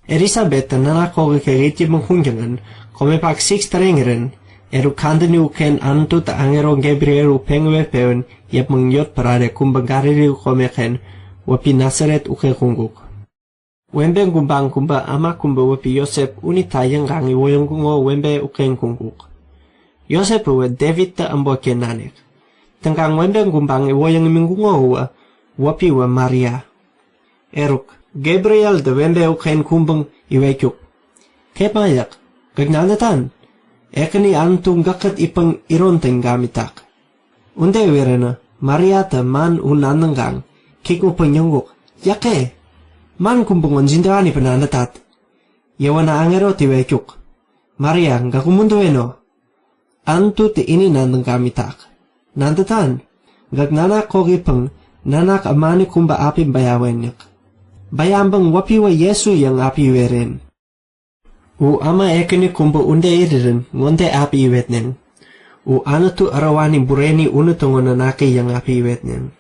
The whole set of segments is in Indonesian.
Elisabeth nana kogi keriti menghunjangan, kome pak 6 terengeren, kanten uken antut angero Gabriel pengwe peun, yep mengyot parade kumbangariri komeken, wapi Nazaret uke kunguk. Wembe gumbang kumba ama kumba wapi Yosef unitayang gangi woyong kungo wembe uken kunguk. Yosef we David ta ambo kenanek. Tengkang wembe gumbang woyong mingungo wapi wa Maria. Eruk, Gabriel de wembe uken kumbang iwekuk. Kepayak, gagnanatan. Ekani antung gakat ipang ironteng gamitak. Unde werena, Maria ta man unananggang, kiku penyongguk. Yake, man kumbungon jindaani penandatat. Yawana angero tiwekuk. Maria, gakumundu eno. Antu ti ini nandang gamitak. Nandatan, gagnana kogipang nanak amani kumba api bayawenyak. Bayambang wapiwa Yesu yang api weren. Ama ekani kumba unde iririn ngonde api iwetnen. Anatu arawani bureni unutungo nanake yang api iwetnen.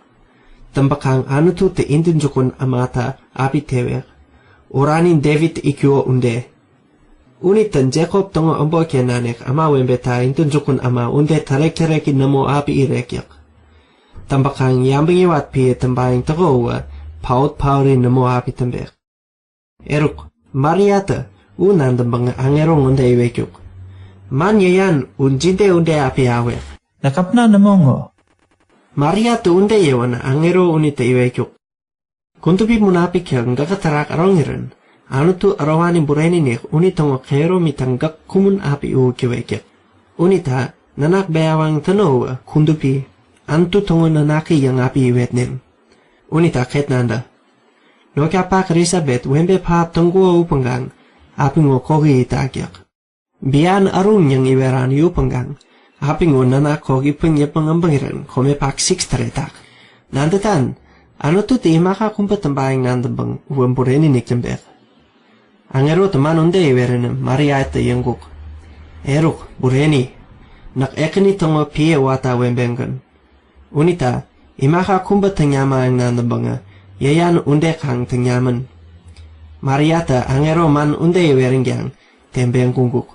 Tambakang anatu te indin jukun amata api tewek. Uranin David ikyo unde. Unitan Jacob tongo ambo kenanek ama wembeta indin jukun ama unde tarek-tareki namo api irekyak. Tambakang yambingi wat piye tambayang tagowa paut-paurin namo api tambek. Eruk, Mariata, nandang bang angero ngonde iwekuk. Man yayan unjinde unde api awek. Nakapna namongo. Maria tu unde yawan angero unite iwekuk. Kuntupi munapik yang gakatarak arongiran. Anu tu arawani bureni nek unitongo kero mitanggak kumun api kiwekuk. Unita nanak bayawang tanowa kuntupi antu tongo nanaki yang api iwetnen. Unita ketnanda. Nokapak Elisabeth wembe pap tongguo upanggang. Api ngo kogi itakyak. Bian arung yang iweran yupanggang. Api ngo nana kogi pengyepang ambangiran kome pak 6 teretak. Nandatan, ano tu ti maka kumpa tambayang nandabang uwambureni nikjambek. Angero teman unde iweran Maria ita yangguk. Eruk, bureni. Nak ekani tongo piye wata wembengan. Unita, imaka kumpa tangyama ang nandabanga. Yayan unde kang tangyaman. Mariata angero man unde iweringyang tembeng kungkuk.